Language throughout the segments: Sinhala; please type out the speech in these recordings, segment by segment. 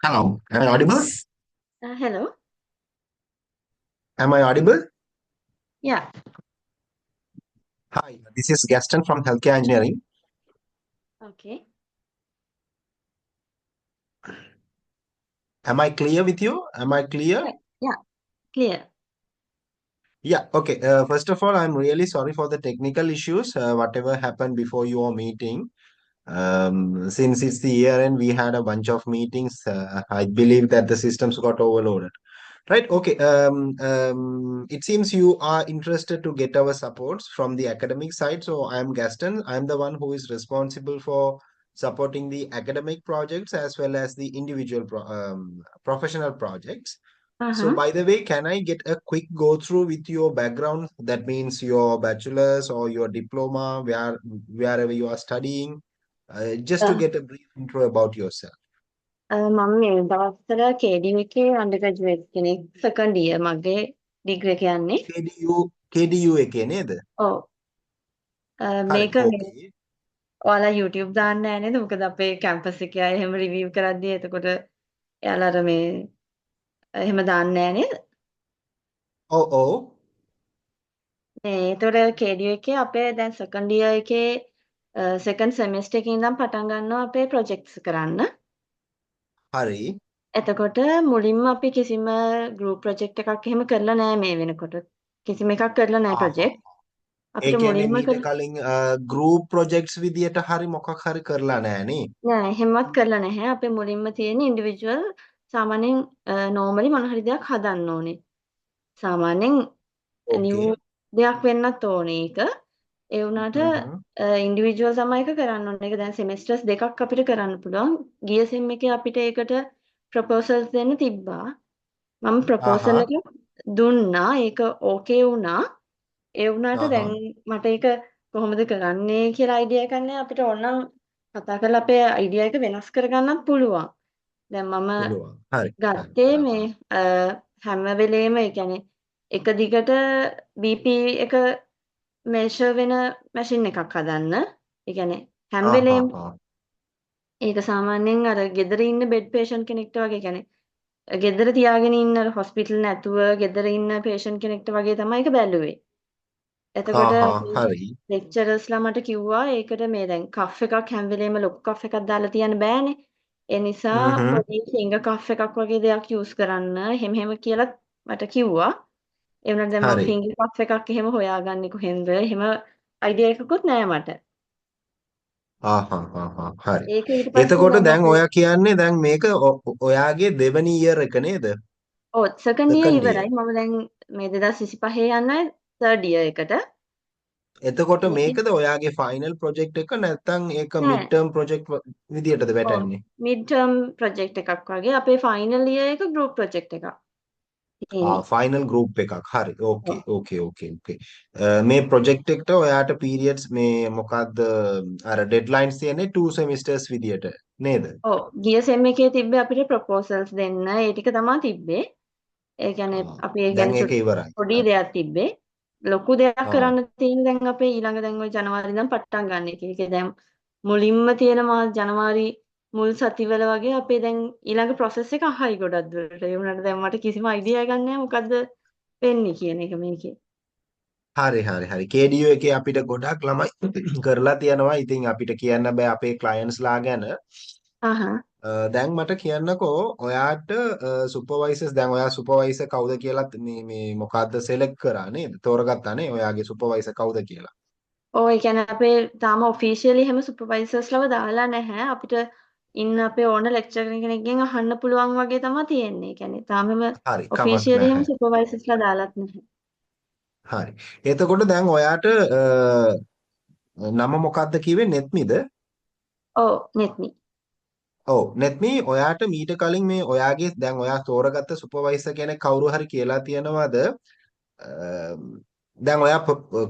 Hello, am I audible? Hello. Am I audible? Yeah. Hi, this is Gaston from Healthcare Engineering. Okay. Am I clear with you? Am I clear? Yeah. Yeah. Clear. Yeah, okay. First of all, I'm really sorry for the technical issues, whatever happened before your meeting. Since it's the year end, we had a bunch of meetings. I believe that the systems got overloaded. Right. Okay. It seems you are interested to get our supports from the academic side. So I'm Gaston. I'm the one who is responsible for supporting the academic projects as well as the individual professional projects. So Uh-huh. by the way, can I get a quick go through with your background? That means your bachelor's or your diploma, wherever you are studying, just to get a brief intro about yourself. මම මේ දවස්වල KD එකේ අන්ඩර්ග්‍රැජුවේට් කෙනෙක් සෙකන්ඩ් ඉයර් මගේ ඩිග්‍රී එක යන්නේ. KDU එකේ නේද? ඔව්. හරි. මේක මේ ඕකේ. ඔයාලා YouTube දාන්නේ නැහැ නේද? මොකද අපේ කැම්පස් එකේ අය එහෙම රිවිව් කරද්දී එතකොට එයාලා අර මේ එහෙම දාන්නේ නැහැ නේද? ඔව් ඔව්. මේ ඒතකොට KD එකේ අපේ දැන් සෙකන්ඩ් ඉයර් එකේ සෙකන්ඩ් සෙමිස්ටර් එකේ ඉඳන් පටන් ගන්නවා අපේ ප්‍රොජෙක්ට්ස් කරන්න. හරි. එතකොට මුලින්ම අපි කිසිම ගෲප් ප්‍රොජෙක්ට් එකක් එහෙම කරලා නෑ මේ වෙනකොට. කිසිම එකක් කරලා නෑ ආහා. ප්‍රොජෙක්ට්. ඒ අපිට කියන්නේ මුලින්ම මීට කලින් ගෲප් ප්‍රොජෙක්ට්ස් විදියට හරි මොකක් හරි කරලා නැහැ නේ. නෑ එහෙමවත් කරලා නැහැ. අපේ මුලින්ම තියෙන්නේ ඉන්ඩිවිජුවල් සාමාන්‍යයෙන් නෝමලි මොන හරි දෙයක් හදන්න ඕනේ. සාමාන්‍යයෙන් නිව් ඕකේ. දෙයක් වෙන්නත් ඕනේ ඒක. ඒ වුණාට හ්ම්. ඉන්ඩිවිජුවල් තමයි ඒක කරන්න ඕනේ. ඒක දැන් සෙමිස්ටර්ස් දෙකක් අපිට කරන්න පුළුවන්. ගිය සෙම් එකේ අපිට ඒකට ප්‍රොපෝසල්ස් දෙන්න තිබ්බා. මම ප්‍රොපෝසල් ආහා. එක දුන්නා. ඒක ඕකේ වුණා. ඒ වුණාට දැන් ආහා. මට ඒක කොහොමද කරන්නේ කියලා අයිඩියා එකක් නැහැ. අපිට ඕනනම් කතා කරලා අපේ අයිඩියා එක වෙනස් කරගන්නත් පුළුවන්. දැන් මම පුළුවන්. හරි. හරි. ගත්තේ මේ ආහා. හැම වෙලේම ඒ කියන්නේ එක දිගට BP එක මෙෂර් වෙන මැෂින් එකක් හදන්න. ඒ කියන්නේ හැම වෙලේම ආහා. ඒක සාමාන්‍යයෙන් අර ගෙදර ඉන්න බෙඩ් පේෂන්ට් කෙනෙක්ට වගේ කියන්නේ ගෙදර තියාගෙන ඉන්න හොස්පිටල් නැතුව ගෙදර ඉන්න පේෂන්ට් කෙනෙක්ට වගේ තමයි ඒක බැලුවේ. එතකොට ආහා. අපේ හරි. ලෙක්චරර්ස්ලා මට කිව්වා ඒකට මේ දැන් කෆ් එකක් හැම වෙලේම ලොකු කෆ් එකක් දාලා තියන්න බෑනේ. ඒ නිසා හ්ම්. පොඩි ෆින්ගර් කෆ් එකක් වගේ දෙයක් යූස් කරන්න එහෙම එහෙම කියලා මට කිව්වා. ඒ වුණාට දැන් මම හරි. ෆින්ගර් කෆ් එකක් එහෙම හොයාගන්නේ කොහෙන්ද? එහෙම අයිඩියා එකකුත් නෑ මට. ආහා. හරි. ඒක ඊට පස්සේ එතකොට දැන් දැන් අපේ ඔයා කියන්නේ දැන් මේක ඔයාගේ දෙවනි ඉයර් එක නේද? ඔව් සෙකන්ඩ් ඉයර් සෙකන්ඩ් ඉයර්. ඉවරයි. මම දැන් මේ 2025 යන්නේ තර්ඩ් ඉයර් එකට. එතකොට මේකෙන් මේකද ඔයාගේ ෆයිනල් ප්‍රොජෙක්ට් එක නැත්නම් ඒක මිඩ් නෑ ටර්ම් ප්‍රොජෙක්ට් විදියටද ඔව් වැටෙන්නේ? මිඩ් ටර්ම් ප්‍රොජෙක්ට් එකක් වගේ අපේ ෆයිනල් ඉයර් එක ගෲප් ප්‍රොජෙක්ට් එකක් තියෙන්නේ. ෆයිනල් ගෲප් එකක්. හරි. ඔව්. ඕකේ. මේ ප්‍රොජෙක්ට් එකට ඔයාට පීරියඩ්ස් මේ මොකක්ද අර ඩෙඩ්ලයින්ස් තියෙන්නේ 2 සෙමිස්ටර්ස් විදියට නේද? ඔව් ගිය සෙම් එකේ තිබ්බේ අපිට ප්‍රොපෝසල්ස් දෙන්න. ඒ ටික තමයි තිබ්බේ. ඒ කියන්නේ ආ. අපි ඒ දැන් කියන්නේ ඒක ඉවරයි. පොඩි හරි. දෙයක් තිබ්බේ. ලොකු දෙයක් ආ. කරන්න තියෙන දැන් අපේ ඊළඟ දැන් ওই ජනවාරි ඉඳන් පටන් ගන්න එක. ඒකේ දැන් මුලින්ම තියෙන ජනවාරි මුල් සතිවල වගේ අපේ දැන් ඊළඟ ප්‍රොසෙස් එක අහයි ගොඩක් දුරට. ඒ වුණාට දැන් මට කිසිම අයිඩියා එකක් නැහැ මොකද්ද වෙන්නේ කියන එක මේකේ. හරි. KDU එකේ අපිට ගොඩක් ළමයි කරලා තියෙනවා. ඉතින් අපිට කියන්න බෑ අපේ ක්ලයන්ට්ස්ලා ගැන. අහහ. දැන් මට කියන්නකෝ ඔයාට සුපර්වයිසර්ස් දැන් ඔයා සුපර්වයිසර් කවුද කියලා මේ මොකද්ද සෙලක්ට් කරා නේද? තෝරගත්තා නේ ඔයාගේ සුපර්වයිසර් කවුද කියලා. ඔව් ඒ කියන්නේ අපේ තාම ඔෆිෂියලි එහෙම සුපර්වයිසර්ස්ලව දාලා නැහැ. අපිට ඉන්න අපේ ඕන ලෙක්චර් කෙනෙක්ගෙන් අහන්න පුළුවන් වගේ තමයි තියෙන්නේ. ඒ කියන්නේ තාම එහෙම හරි කමක් ඔෆිෂියලි එහෙම නැහැ. සුපර්වයිසර්ස්ලා දාලත් නැහැ. හරි. එතකොට දැන් ඔයාට නම මොකක්ද කිව්වේ නෙත්මිද? ඔව් නෙත්නි. ඔව් නෙත්මි ඔයාට මීට කලින් මේ ඔයාගේ දැන් ඔයා තෝරගත්ත සුපර්වයිසර් කෙනෙක් කවුරු හරි කියලා තියෙනවද? දැන් ඔයා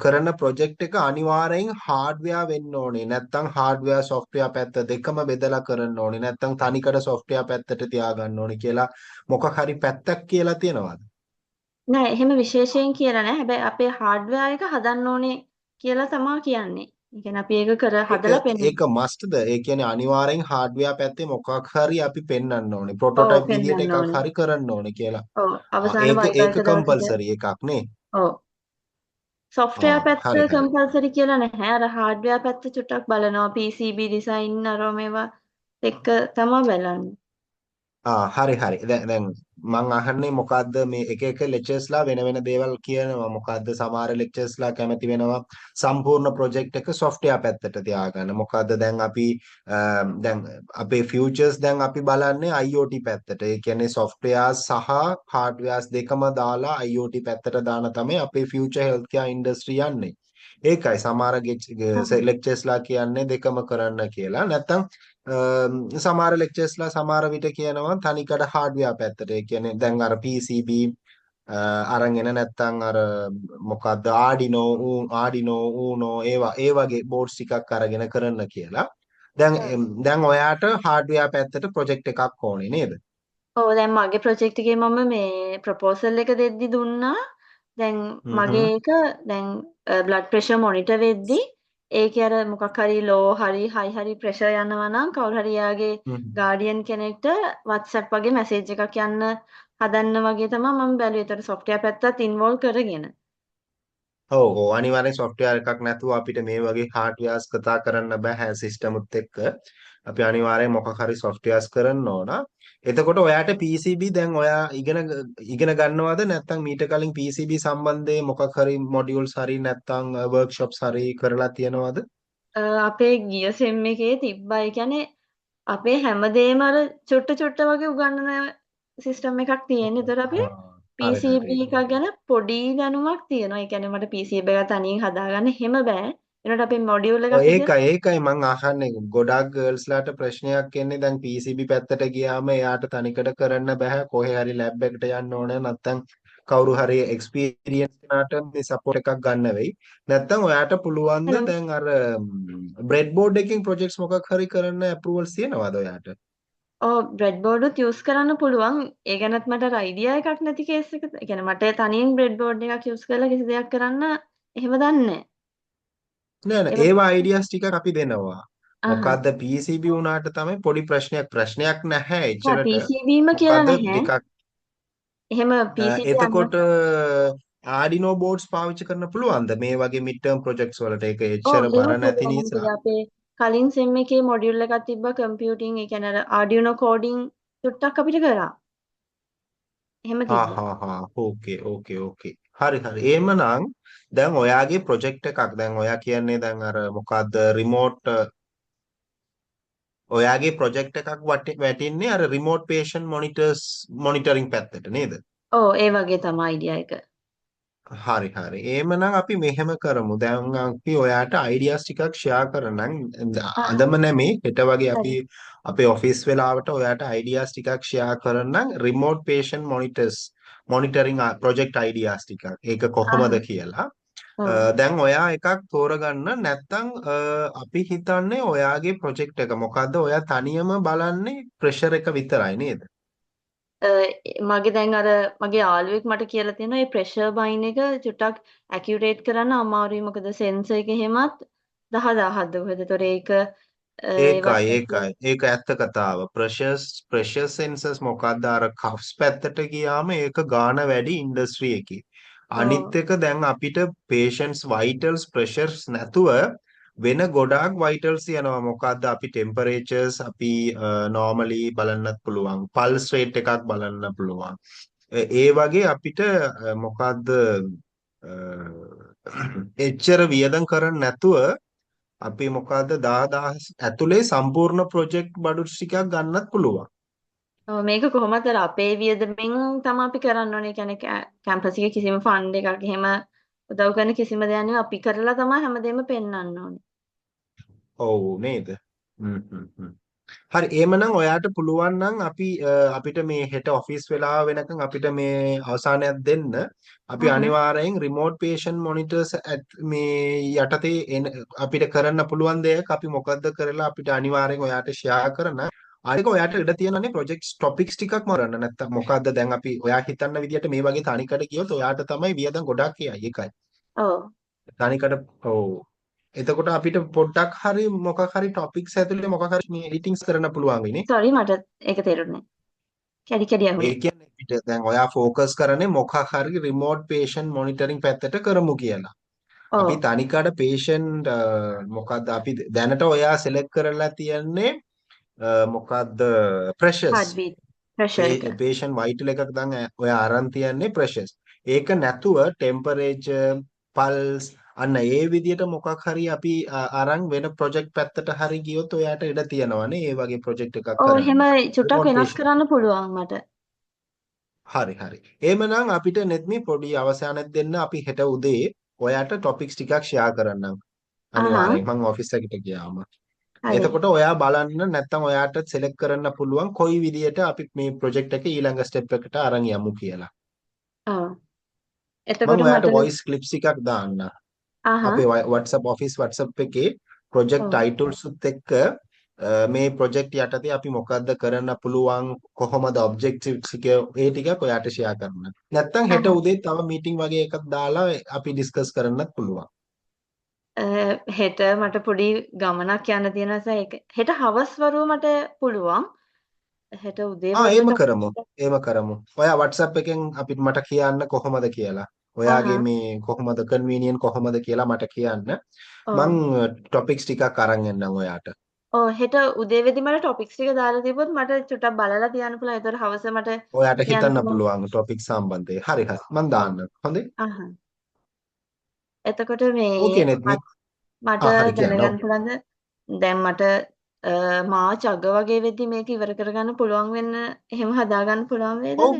කරන ප්‍රොජෙක්ට් එක අනිවාර්යෙන් හાર્ඩ්වෙයාර් වෙන්න ඕනේ. නැත්නම් හાર્ඩ්වෙයාර් සොෆ්ට්වෙයාර් පැත්ත දෙකම බෙදලා කරන්න ඕනේ. නැත්නම් තනිකර සොෆ්ට්වෙයාර් පැත්තට තියාගන්න ඕනේ කියලා මොකක් හරි පැත්තක් කියලා තියෙනවද? නෑ එහෙම විශේෂයෙන් කියලා නෑ. හැබැයි අපේ හાર્ඩ්වෙයාර් එක හදන්න ඕනේ කියලා තමා කියන්නේ. ඒ කියන්නේ අපි ඒක කර ඒක හදලා පෙන්නනවා. ඒක මස්ට්ද? ඒ කියන්නේ අනිවාර්යෙන් හાર્ඩ්වෙයාර් පැත්තේ මොකක් හරි අපි පෙන්වන්න ඕනේ. ඔව් ප්‍රොටෝටයිප් විදියට පෙන්වන්න එකක් ඕනේ. හරි කරන්න ඕනේ කියලා. ඔව් අවසාන ඒක වයිවා ඒක එක දවසට කම්පල්සරි එකක් නේ. ඔව් සොෆ්ට්වෙයාර් පැත්ත හරි හරි. කම්පල්සරි කියලා නැහැ. අර හાર્ඩ්වෙයාර් පැත්ත චුට්ටක් බලනවා. PCB ඩිසයින් අරව මේවා එක්ක තමයි බලන්නේ. හරි හරි. දැන් මං අහන්නේ මොකද්ද මේ එක එක ලෙක්චර්ස්ලා වෙන වෙන දේවල් කියනවා. මොකද්ද සමහර ලෙක්චර්ස්ලා කැමති වෙනවා සම්පූර්ණ ප්‍රොජෙක්ට් එක සොෆ්ට්වෙයාර් පැත්තට තියාගන්න. මොකද්ද දැන් අපි දැන් අපේ ෆියුචර්ස් දැන් අපි බලන්නේ IoT පැත්තට. ඒ කියන්නේ සොෆ්ට්වෙයාර් සහ හાર્ඩ්වෙයාර්ස් දෙකම දාලා IoT පැත්තට දාන තමයි අපේ ෆියුචර් හෙල්ත් කෙයාර් ඉන්ඩස්ට්‍රි යන්නේ. ඒකයි සමහර ලෙක්චර්ස්ලා කියන්නේ දෙකම කරන්න කියලා. නැත්තම් සමහර ලෙක්චර්ස්ලා සමහර විට කියනවා තනිකඩ හાર્ඩ්වෙයාර් පැත්තට. ඒ කියන්නේ දැන් අර PCB අරගෙන නැත්තම් අර මොකද්ද ආඩිනෝ ඌනෝ ඒ වගේ බෝඩ්ස් ටිකක් අරගෙන කරන්න කියලා. දැන් ඔයාට හાર્ඩ්වෙයාර් පැත්තට ප්‍රොජෙක්ට් එකක් ඕනේ නේද? ඔව් දැන් මගේ ප්‍රොජෙක්ට් එකේ මම මේ ප්‍රොපෝසල් එක දෙද්දි දුන්නා. දැන් මගේ හ්ම් ඒක දැන් බ්ලඩ් ප්‍රෙෂර් මොනිටර් වෙද්දි ඒකේ අර මොකක් හරි ලෝ හරි හයි හරි ප්‍රෙෂර් යනවා නම් කවුරු හරි යාගේ හ්ම් ගාඩියන් කෙනෙක්ට WhatsApp වගේ මැසේජ් එකක් යන්න හදන්න වගේ තමයි මම බැලුවේ. ඒතර සොෆ්ට්වෙයාර් පැත්තත් ඉන්වෝල්ව් කරගෙන. ඔව් අනිවාර්යෙන් සොෆ්ට්වෙයාර් එකක් නැතුව අපිට මේ වගේ හાર્ඩ්වෙයාර්ස් කතා කරන්න බෑ සිස්ටමුත් එක්ක. අපි අනිවාර්යෙන් මොකක් හරි සොෆ්ට්වෙයාර්ස් කරන්න ඕන. එතකොට ඔයාට PCB දැන් ඔයා ඉගෙන ගන්නවද නැත්නම් මීට කලින් PCB සම්බන්ධයෙන් මොකක් හරි මොඩියුල්ස් හරි නැත්නම් වර්ක්ෂොප්ස් හරි කරලා තියෙනවද? අපේ ගිය සෙම් එකේ තිබ්බා. ඒ කියන්නේ අපේ හැමදේම අර චුට්ට චුට්ට වගේ උගන්වන සිස්ටම් එකක් තියෙන්නේ. ඒතර අපේ හරි PCB හරි. එකක් ගැන පොඩි දැනුමක් තියෙනවා. ඒ කියන්නේ මට PCB එක තනියෙන් හදාගන්න එහෙම බෑ. ඒනට අපේ මොඩියුල් එකක් විදියට ඒකයි මං අහන්නේ ගොඩාක් ගර්ල්ස්ලාට ප්‍රශ්නයක් එන්නේ දැන් PCB පැත්තට ගියාම එයාට තනිකර කරන්න බෑ කොහේ හරි ලැබ් එකට යන්න ඕනේ නැත්නම් කවුරු හරි එක්ස්පීරියන්ස් කෙනාට මේ සපෝට් එකක් ගන්න වෙයි නැත්නම් ඔයාට පුළුවන් ද දැන් අර බ්‍රෙඩ් බෝඩ් එකකින් ප්‍රොජෙක්ට්ස් මොකක් හරි කරන්න ඇප්‍රූවල්ස් තියෙනවද ඔයාට? බ්‍රෙඩ් බෝඩ් උත් යූස් කරන්න පුළුවන්. ඒ ගැනත් මට අර අයිඩියා එකක් නැති කේස් එක. ඒ කියන්නේ මට තනියෙන් බ්‍රෙඩ් බෝඩ් එකක් යූස් කරලා කිසි දෙයක් කරන්න එහෙම දන්නේ නැහැ. නෑ ඒක ඒවා අයිඩියාස් ටිකක් අපි දෙනවා. ආහ්. මොකද්ද PCB වුණාට තමයි පොඩි ප්‍රශ්නයක් නැහැ එච්චරට. PCBම කියලා මොකද්ද නැහැ. ටිකක් එහෙම PCB එතකොට ආඩිනෝ බෝඩ්ස් පාවිච්චි කරන්න පුළුවන්ද මේ වගේ මිඩ් ටර්ම් ප්‍රොජෙක්ට්ස් වලට? ඒක ඔව් එච්චර එහෙම බර නැති පුළුවන්. මොකද නිසා. අපේ කලින් සෙම් එකේ මොඩියුල් එකක් තිබ්බා කම්පියුටිං. ඒ කියන්නේ අර ආඩියුනෝ කෝඩින් චුට්ටක් අපිට කරා. එහෙම තිබ්බා. ඕකේ. හරි. එහෙමනම් දැන් ඔයාගේ ප්‍රොජෙක්ට් එකක් දැන් ඔයා කියන්නේ දැන් අර මොකද්ද ඔයාගේ ප්‍රොජෙක්ට් එකක් වැටින්නේ අර රිමෝට් පේෂන්ට් මොනිටරින් පැත්තට නේද? ඔව් ඒ වගේ තමයි අයිඩියා එක. හරි. එහෙමනම් අපි මෙහෙම කරමු. දැන් අපි ඔයාට අයිඩියාස් ටිකක් ෂෙයා කරනම් ආහ්. අදම නෙමේ හෙට වගේ හරි. අපි අපේ ඔෆිස් වෙලාවට ඔයාට අයිඩියාස් ටිකක් ෂෙයා කරනම් remote patient monitoring project ideas ටිකක්. ඒක කොහොමද ආහ්. කියලා. ඔව්. දැන් ඔයා එකක් තෝරගන්න නැත්නම් අපි හිතන්නේ ඔයාගේ ප්‍රොජෙක්ට් එක මොකද්ද? ඔයා තනියම බලන්නේ ප්‍රෙෂර් එක විතරයි නේද? මගේ දැන් අර මගේ යාළුවෙක් මට කියලා තියෙනවා මේ ප්‍රෙෂර් බයින් එක චුට්ටක් ඇකියුරේට් කරන්න අමාරුයි. මොකද සෙන්සර් එක එහෙමත් 10000ක්ද කොහෙද. ඒතොර ඒක ඒවත් එක්ක ඒක ඇත්ත කතාව. ප්‍රෙෂර් සෙන්සර්ස් මොකද්ද අර කෆ්ස් පැත්තට ගියාම ඒක ගාණ වැඩි ඉන්ඩස්ට්‍රි එකේ. ඔව්. අනිත් එක දැන් අපිට patients vitals pressures නැතුව වෙන ගොඩාක් vitals යනවා. මොකද්ද අපි temperatures අපි normally බලන්නත් පුළුවන්. pulse rate එකක් බලන්න පුළුවන්. ඒ වගේ අපිට මොකද්ද එච්චර වියදම් කරන්නේ නැතුව අපි මොකද්ද 10000 ඇතුලේ සම්පූර්ණ ප්‍රොජෙක්ට් බඩු ටිකක් ගන්නත් පුළුවන්. ඔව් මේක කොහොමද අර අපේ වියදමෙන් තමයි අපි කරන්න ඕනේ. ඒ කියන්නේ කැම්පස් එකේ කිසිම ෆන්ඩ් එකක් එහෙම උදව් කරන කිසිම දෙයක් නෙවෙයි. අපි කරලා තමයි හැමදේම පෙන්වන්න ඕනේ. ඔව් නේද? හරි එහෙමනම් ඔයාට පුළුවන් නම් අපිට මේ හෙට ඔෆිස් වෙලාව වෙනකන් අපිට මේ අවසානයක් දෙන්න. අපි හ්ම්. අනිවාර්යෙන් රිමෝට් පේෂන්ට් මොනිටර්ස් මේ යටතේ අපිට කරන්න පුළුවන් දෙයක් අපි මොකද්ද කරලා අපිට අනිවාර්යෙන් ඔයාට ෂෙයා කරන. අනික ඔයාට ඉඩ තියෙනනේ ප්‍රොජෙක්ට්ස් ටොපික්ස් ටිකක් මරන්න. නැත්තම් මොකද්ද දැන් අපි ඔයා හිතන්න විදියට මේ වගේ තනිකඩ ගියොත් ඔයාට තමයි වියදම් ගොඩක් කියයි. ඒකයි. ඔව්. තනිකඩ ඔව් එතකොට අපිට පොඩ්ඩක් හරි මොකක් හරි ටොපික්ස් ඇතුලේ මොකක් හරි මේ එඩිටින්ග්ස් කරන්න පුළුවන් වෙන්නේ. සෝරි මට ඒක තේරුන්නේ නැහැ. කැඩි ඒ අහුනේ. කියන්නේ අපිට දැන් ඔයා ફોකස් කරන්නේ මොකක් හරි රිමෝට් පේෂන්ට් මොනිටරින් පැත්තට කරමු කියලා. අපි ඔව්. තනිකඩ පේෂන්ට් මොකද්ද අපි දැනට ඔයා සිලෙක්ට් කරලා තියන්නේ මොකද්ද ප්‍රෙෂස් හાર્ට් බීට් ප්‍රෙෂර් එක. පේෂන්ට් වයිටල් එකක් දැන් ඔයා අරන් තියන්නේ ප්‍රෙෂස්. ඒක නැතුව ටෙම්පරේචර් පල්ස් අන්න ඒ විදිහට මොකක් හරි අපි අරන් වෙන ප්‍රොජෙක්ට් පැත්තට හරි ගියොත් ඔයාට ඉඩ තියෙනවානේ ඒ වගේ ප්‍රොජෙක්ට් එකක් ඔව් කරන්න. එහෙම චුට්ටක් රිමෝට් වෙනස් පේෂන්ට් කරන්න පුළුවන් මට. හරි හරි. එහෙමනම් අපිට නෙත්මි පොඩි අවසානයක් දෙන්න අපි හෙට උදේ ඔයාට ටොපික්ස් ටිකක් ෂෙයා කරන්නම්. අහා අනිවාර්යෙන් මම ඔෆිස් එකට ගියාම. හරි. එතකොට ඔයා බලන්න නැත්නම් ඔයාට සිලෙක්ට් කරන්න පුළුවන් කොයි විදියට අපි මේ ප්‍රොජෙක්ට් එක ඊළඟ ස්ටෙප් එකට අරන් යමු කියලා. ඔව්. මම එතකොට ඔයාට මට වොයිස් ක්ලිප්ස් එකක් දාන්න. අහා අපේ WhatsApp ඔෆිස් WhatsApp එකේ ප්‍රොජෙක්ට් ඔව්. ටයිටල්ස් උත් එක්ක මේ ප්‍රොජෙක්ට් යටතේ අපි මොකද්ද කරන්න පුළුවන් කොහොමද ඔබ්ජෙක්ටිව්ස් එක ඒ ටිකක් ඔයාට ෂෙයා කරන්න. නැත්නම් හෙට අහා. උදේ තව මීටින් වගේ එකක් දාලා අපි ඩිස්කස් කරන්නත් පුළුවන්. හෙට මට පොඩි ගමනක් යන්න තියෙන නිසා ඒක හෙට හවස් වරුව මට පුළුවන්. හෙට උදේ එහෙම වරුවට කරමු. එහෙම කරමු. ඔයා WhatsApp එකෙන් අපිට මට කියන්න කොහොමද කියලා. ඔයාගේ අහා. මේ කොහොමද කන්වීනියන්ට් කොහොමද කියලා මට කියන්න. මං ඔව්. ටොපික්ස් ටිකක් අරන් එන්නම් ඔයාට. ඔව් හෙට උදේ වෙදි මට ටොපික්ස් ටික දාලා තිබ්බොත් මට චුට්ටක් බලලා තියන්න පුළුවන්. ඒතර හවස මට ඔයාට කියන්න හිතන්න පුළුවන්. පුළුවන් ටොපික් සම්බන්ධයෙන්. හරි හරි. මං ඔව්. දාන්නම්. හොඳේ. අහා. එතකොට මේ ඕකේ නෙත්මි. මට හරි කියන්න. දැනගන්න ඕකේ. පුළුවන්ද දැන් මට මාර්ච් අග වගේ වෙද්දි මේක ඉවර කරගන්න පුළුවන් වෙන්න එහෙම හදාගන්න පුළුවන් වේද ඔව් දැන්?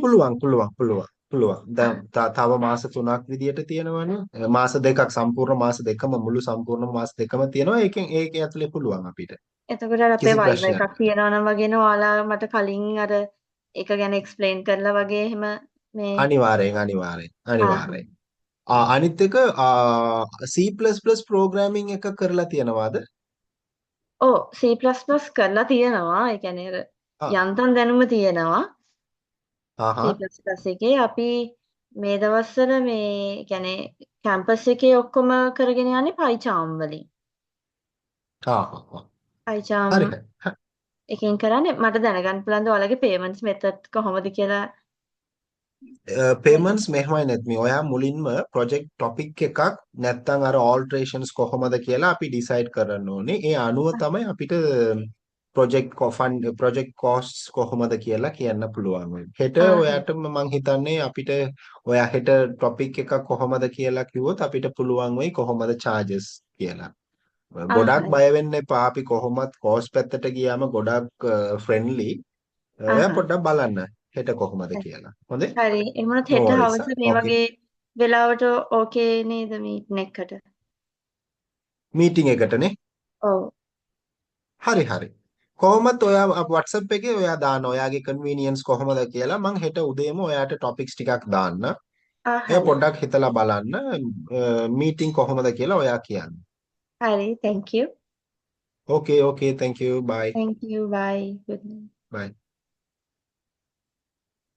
පුළුවන්. දැන් ආ තව මාස 3ක් විදියට තියෙනවනේ. මාස දෙකක් සම්පූර්ණ මාස දෙකම මුළු සම්පූර්ණ මාස දෙකම තියෙනවා. ඒකෙන් ඒක ඇතුලේ පුළුවන් අපිට. එතකොට අර අපේ කිසි වයිව ප්‍රශ්නයක් එකක් තියෙනවා නම් වගේනේ ඔයාලා මට කලින් අර ඒක ගැන එක්ස්ප්ලেইন කරලා වගේ එහෙම මේ ආහ් අනිවාර්යෙන්. අනිත් එක C++ ප්‍රෝග්‍රෑමින් එක කරලා තියෙනවාද? ඔව් C++ කරලා තියෙනවා. ඒ කියන්නේ අර ආ යන්තම් දැනුම තියෙනවා. ආහා C++ එකේ අපි මේ දවස්වල මේ කියන්නේ කැම්පස් එකේ ඔක්කොම කරගෙන යන්නේ PyCharm වලින්. ආහා PyCharm හරි හරි. එකෙන් කරන්නේ මට දැනගන්න පුළුවන්ද ඔයාලගේ payments method කොහොමද කියලා පේමන්ට්ස් මෙහෙමයි නැත්නම් ඔයා මුලින්ම ප්‍රොජෙක්ට් ටොපික් එකක් නැත්නම් අර ඕල්ටරේෂන්ස් කොහොමද කියලා අපි ඩිසයිඩ් කරන්න ඕනේ. ඒ අනුව තමයි අපිට ප්‍රොජෙක්ට් කොස්ට්ස් කොහොමද කියලා කියන්න පුළුවන් වෙන්නේ. හෙට ආහ් ඔයාට මම හිතන්නේ අපිට ඔයා හෙට ටොපික් එකක් කොහොමද කියලා කිව්වොත් අපිට පුළුවන් වෙයි කොහොමද charges කියලා. ගොඩක් ආහ් බය වෙන්න එපා. අපි කොහොමත් කෝස් පැත්තට ගියාම ගොඩක් ෆ්‍රෙන්ඩ්ලි. ඔයා ආහ් පොඩ්ඩක් බලන්න හෙට කොහොමද කියලා. හොඳේ? හරි එහෙනම් No හෙට worries. හවස මේ Okay. වගේ වෙලාවට ඕකේ නේද මීටින් එකට මීටින් එකටනේ. ඔව් හරි. කොහොමත් ඔයා WhatsApp එකේ ඔයා දාන්න ඔයාගේ කන්වීනියන්ස් කොහොමද කියලා මං හෙට උදේම ඔයාට ටොපික්ස් ටිකක් දාන්න. එයා හරි පොඩ්ඩක් හිතලා බලන්න මීටින් කොහොමද කියලා ඔයා කියන්න. හරි thank you Okay. Thank you. Bye. bye good night Bye.